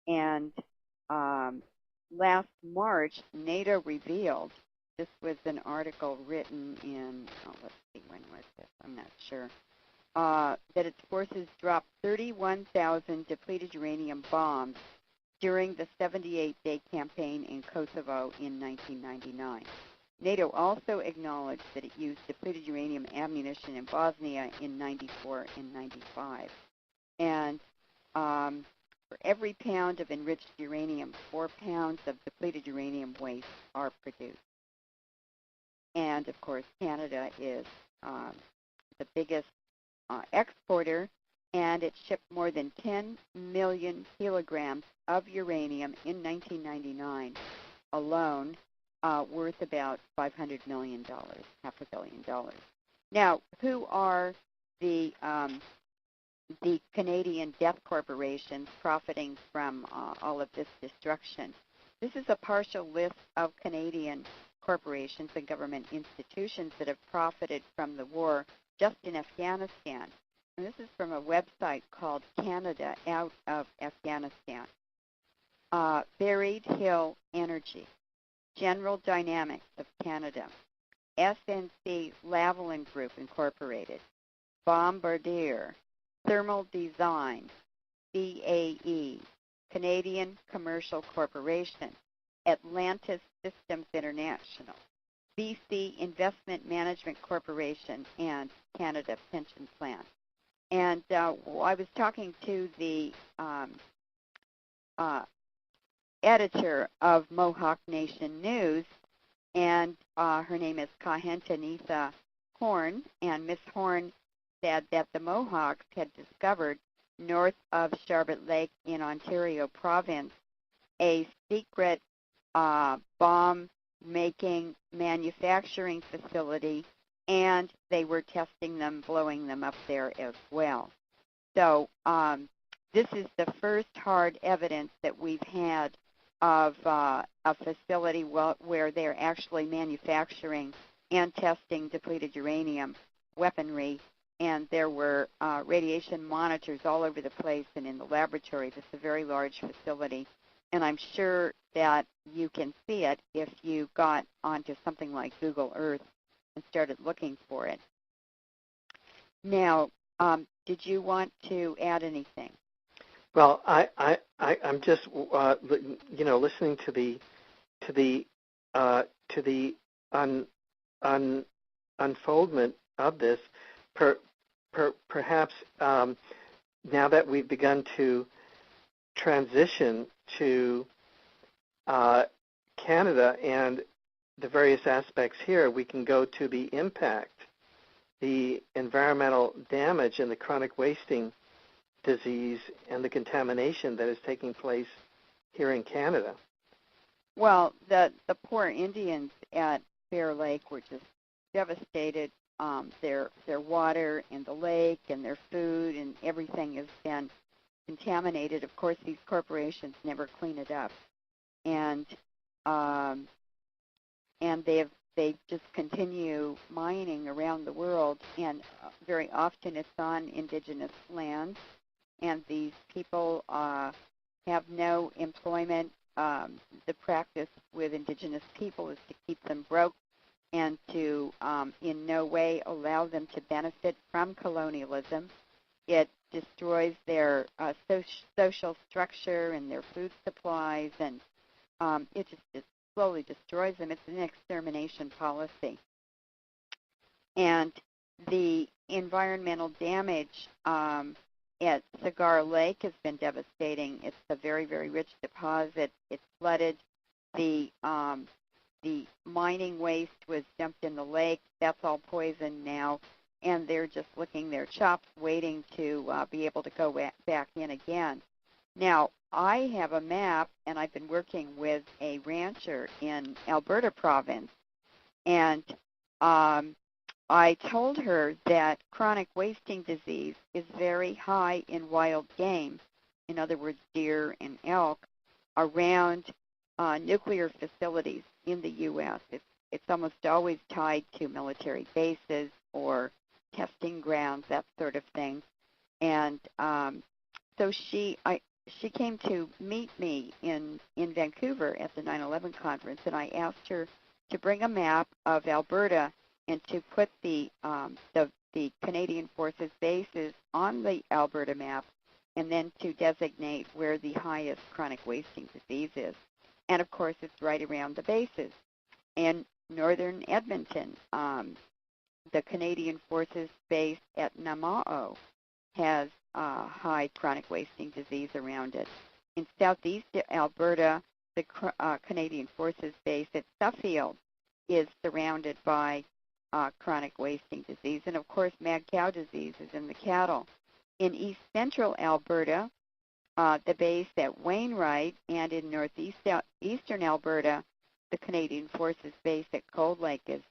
And last March, NATO revealed, this was an article written in, let's see, when was this? I'm not sure, that its forces dropped 31,000 depleted uranium bombs during the 78-day campaign in Kosovo in 1999. NATO also acknowledged that it used depleted uranium ammunition in Bosnia in 94 and 95. And for every pound of enriched uranium, 4 pounds of depleted uranium waste are produced. And, of course, Canada is the biggest exporter, and it shipped more than 10 million kilograms of uranium in 1999 alone, worth about $500 million, $500 million. Now, who are the Canadian death corporations profiting from all of this destruction? This is a partial list of Canadian corporations and government institutions that have profited from the war just in Afghanistan. And this is from a website called Canada Out of Afghanistan. Buried Hill Energy, General Dynamics of Canada, SNC Lavalin Group Incorporated, Bombardier, Thermal Design, BAE, Canadian Commercial Corporation, Atlantis Systems International, BC Investment Management Corporation, and Canada Pension Plan. And I was talking to the editor of Mohawk Nation News, and her name is Kahentanitha Horn, and Miss Horn said that the Mohawks had discovered north of Charlotte Lake in Ontario province a secret bomb-making manufacturing facility, and they were testing them, blowing them up there as well. So this is the first hard evidence that we've had of a facility where they're actually manufacturing and testing depleted uranium weaponry, and there were radiation monitors all over the place and in the laboratory. This is a very large facility, and I'm sure that you can see it if you got onto something like Google Earth and started looking for it. Now, did you want to add anything? Well, I'm just listening to the unfoldment of this. Perhaps now that we've begun to transition to Canada and the various aspects here, we can go to the impact, the environmental damage, and the chronic wasting disease and the contamination that is taking place here in Canada. Well, the poor Indians at Bear Lake were just devastated. Their water and the lake and their food and everything has been contaminated. Of course, these corporations never clean it up, and they just continue mining around the world, and very often it's on indigenous lands, and these people have no employment. The practice with indigenous people is to keep them broke and to in no way allow them to benefit from colonialism. It destroys their social structure and their food supplies, and it just slowly destroys them. It's an extermination policy. And the environmental damage at Cigar Lake has been devastating. It's a very, very rich deposit. It's flooded. The mining waste was dumped in the lake. That's all poison now, and they're just licking their chops, waiting to be able to go back in again. Now, I have a map, and I've been working with a rancher in Alberta province, and I told her that chronic wasting disease is very high in wild game, in other words, deer and elk, around nuclear facilities in the U.S. It's almost always tied to military bases or testing grounds, that sort of thing. And so she came to meet me in Vancouver at the 9/11 conference, and I asked her to bring a map of Alberta and to put the Canadian Forces bases on the Alberta map, and then to designate where the highest chronic wasting disease is. And of course, it's right around the bases. In northern Edmonton, the Canadian Forces base at Namao has high chronic wasting disease around it. In southeast Alberta, the Canadian Forces base at Suffield is surrounded by chronic wasting disease. And of course, mad cow disease is in the cattle. In east central Alberta, the base at Wainwright, and in northeastern Alberta, the Canadian Forces base at Cold Lake is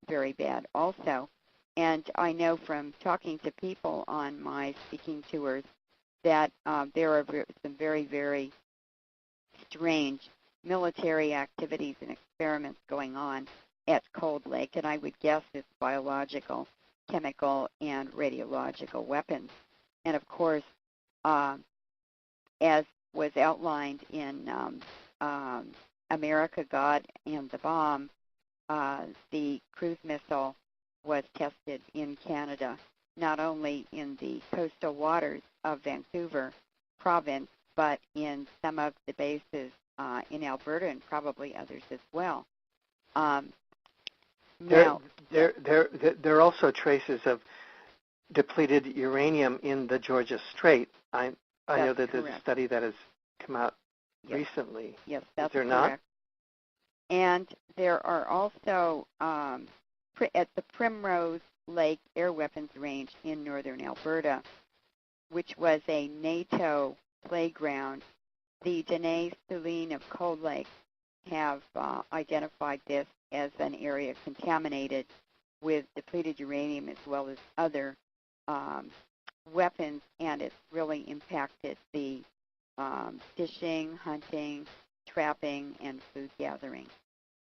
very bad also. And I know from talking to people on my speaking tours that there are some very, very strange military activities and experiments going on at Cold Lake, and I would guess it's biological, chemical, and radiological weapons. And of course, as was outlined in America, God, and the Bomb, the cruise missile was tested in Canada, not only in the coastal waters of Vancouver province, but in some of the bases in Alberta and probably others as well. There are also traces of depleted uranium in the Georgia Strait. I know that there's a study that has come out recently. Yes, that's correct. Not? And there are also at the Primrose Lake Air Weapons Range in northern Alberta, which was a NATO playground. The Dene Souline of Cold Lake have identified this as an area contaminated with depleted uranium as well as other weapons, and it's really impacted the fishing, hunting, trapping, and food gathering.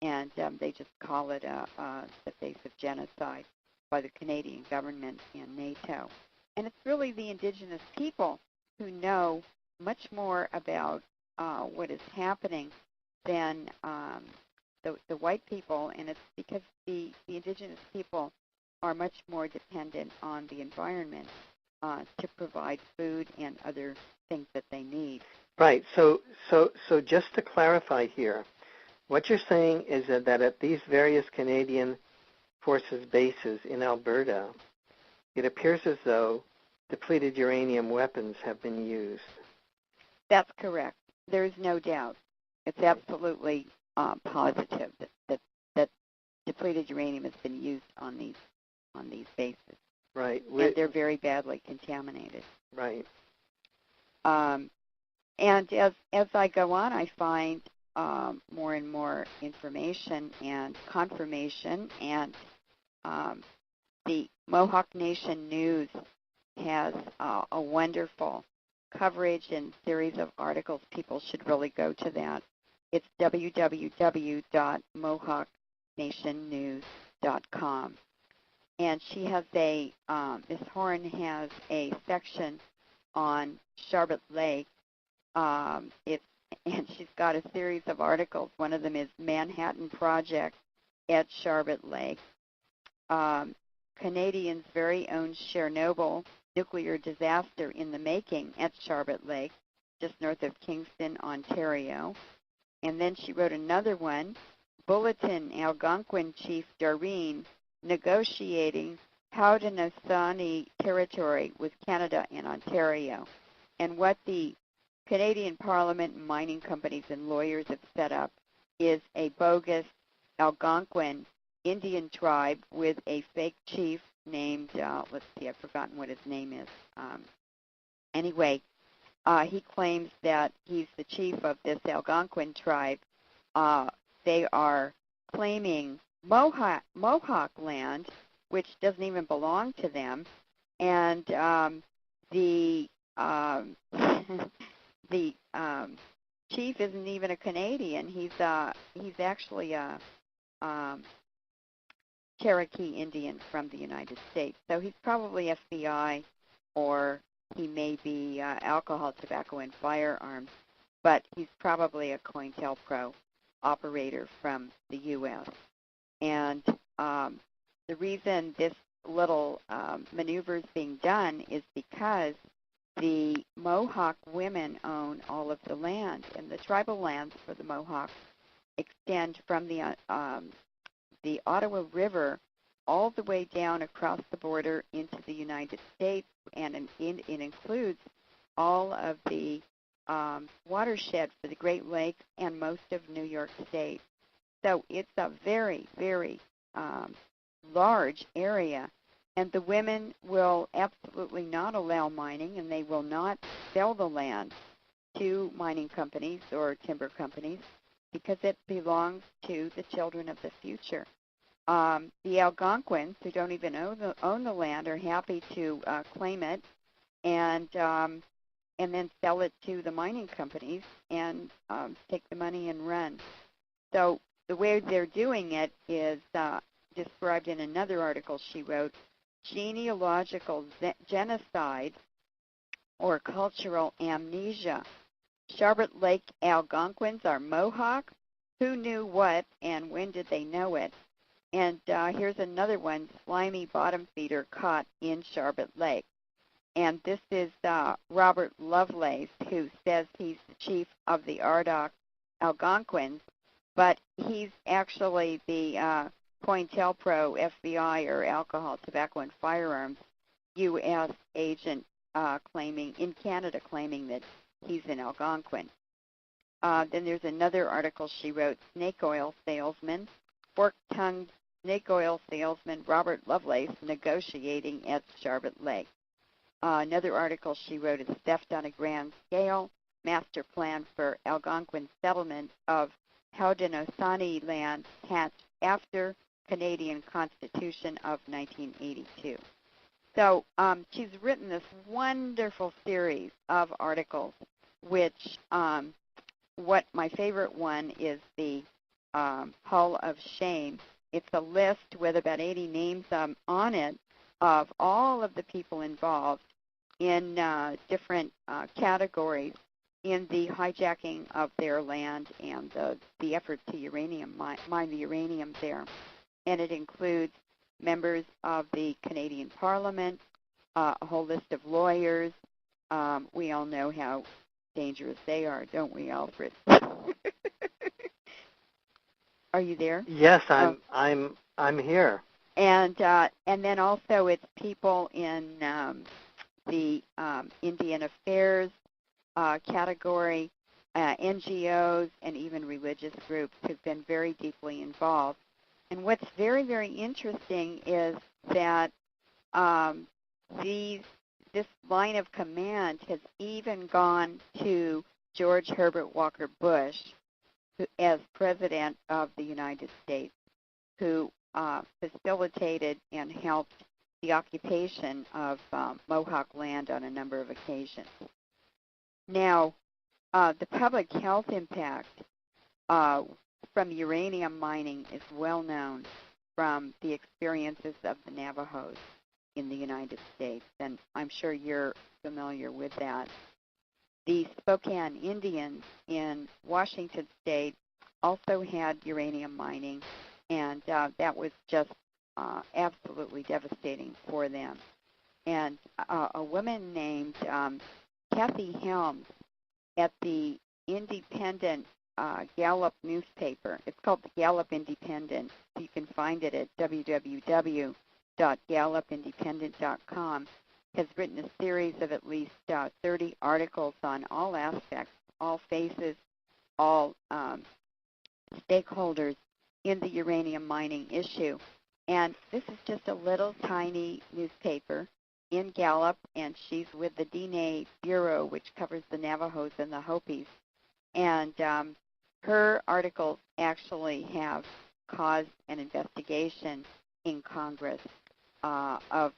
And they just call it the face of genocide by the Canadian government and NATO. And it's really the indigenous people who know much more about what is happening than the white people, and it's because the indigenous people are much more dependent on the environment to provide food and other things that they need. Right. So just to clarify here, what you're saying is that at these various Canadian Forces bases in Alberta, it appears as though depleted uranium weapons have been used. That's correct. There's no doubt. It's absolutely positive that depleted uranium has been used on these bases. Right. And they're very badly contaminated. Right. And as I go on, I find more and more information and confirmation, and the Mohawk Nation News has a wonderful coverage and series of articles. People should really go to that. It's www.mohawknationnews.com. And she has Ms. Horan has a section on Charlotte Lake. And she's got a series of articles. One of them is Manhattan Project at Charlotte Lake. Canadians' very own Chernobyl nuclear disaster in the making at Charlotte Lake, just north of Kingston, Ontario. And then she wrote another one, Bulletin Algonquin Chief Doreen negotiating Haudenosaunee territory with Canada and Ontario, and what the Canadian Parliament, mining companies, and lawyers have set up is a bogus Algonquin Indian tribe with a fake chief named, let's see, I've forgotten what his name is. Anyway, he claims that he's the chief of this Algonquin tribe. They are claiming Mohawk land, which doesn't even belong to them, and the chief isn't even a Canadian. He's actually a Cherokee Indian from the United States. So he's probably FBI or he may be alcohol, tobacco, and firearms, but he's probably a COINTELPRO operator from the U.S. And the reason this little maneuver is being done is because the Mohawk women own all of the land, and the tribal lands for the Mohawks extend from the Ottawa River all the way down across the border into the United States, and it includes all of the watershed for the Great Lakes and most of New York State. So it's a very, very large area, and the women will absolutely not allow mining, and they will not sell the land to mining companies or timber companies because it belongs to the children of the future. The Algonquins, who don't even own the land, are happy to claim it and then sell it to the mining companies and take the money and run. So the way they're doing it is described in another article she wrote, genealogical genocide or cultural amnesia. Charlotte Lake Algonquins are Mohawk. Who knew what and when did they know it? And here's another one, slimy bottom feeder caught in Charlotte Lake. And this is Robert Lovelace, who says he's the chief of the Ardoch Algonquins, but he's actually the COINTELPRO FBI, or Alcohol, Tobacco, and Firearms U.S. agent in Canada, claiming that he's an Algonquin. Then there's another article she wrote, snake oil salesman, fork-tongued snake oil salesman Robert Lovelace negotiating at Charlotte Lake. Another article she wrote is theft on a grand scale, master plan for Algonquin settlement of Haudenosaunee land hatched after Canadian Constitution of 1982. So she's written this wonderful series of articles, which what my favorite one is the Hall of Shame. It's a list with about 80 names on it of all of the people involved in different categories in the hijacking of their land and the effort to mine the uranium there. And it includes members of the Canadian Parliament, a whole list of lawyers. We all know how dangerous they are, don't we, Alfred? Are you there? Yes, I'm here. And then also it's people in the Indian Affairs category, NGOs, and even religious groups who've been very deeply involved. And what's very, very interesting is that this line of command has even gone to George Herbert Walker Bush as President of the United States, who facilitated and helped the occupation of Mohawk land on a number of occasions. Now, the public health impact from uranium mining is well known from the experiences of the Navajos in the United States, and I'm sure you're familiar with that. The Spokane Indians in Washington State also had uranium mining, and that was just absolutely devastating for them. And a woman named Kathy Helms at the Independent Gallup newspaper, it's called the Gallup Independent. You can find it at www.gallupindependent.com, has written a series of at least 30 articles on all aspects, all phases, all stakeholders in the uranium mining issue. And this is just a little tiny newspaper in Gallup, and she's with the Diné Bureau, which covers the Navajos and the Hopis. And her articles actually have caused an investigation in Congress of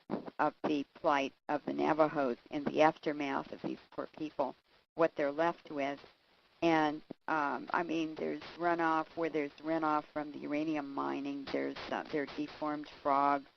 the plight of the Navajos and the aftermath of these poor people, what they're left with. And, I mean, there's runoff from the uranium mining. There are deformed frogs.